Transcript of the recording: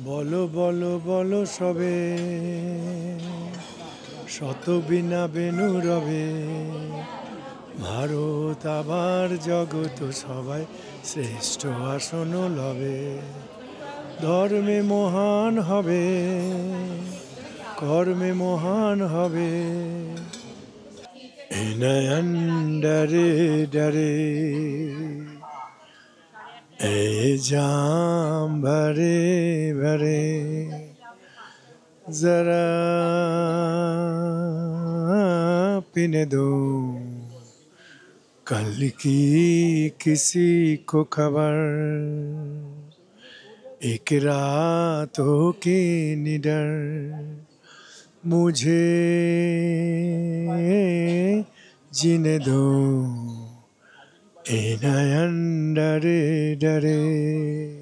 বলো বলো বলো সবে, শত বিনা বেনু রবে। ভারত আবার জগৎ সবাই শ্রেষ্ঠ আসন লবে। ধর্মে মহান হবে, কর্মে মহান হবে। নয়ন ডরে ডরে এ जाम भरे भरे जरा पीने दो कल की किसी को खबर। एक रातों की निडर मुझे जीने दो ए नयन डरे डरे।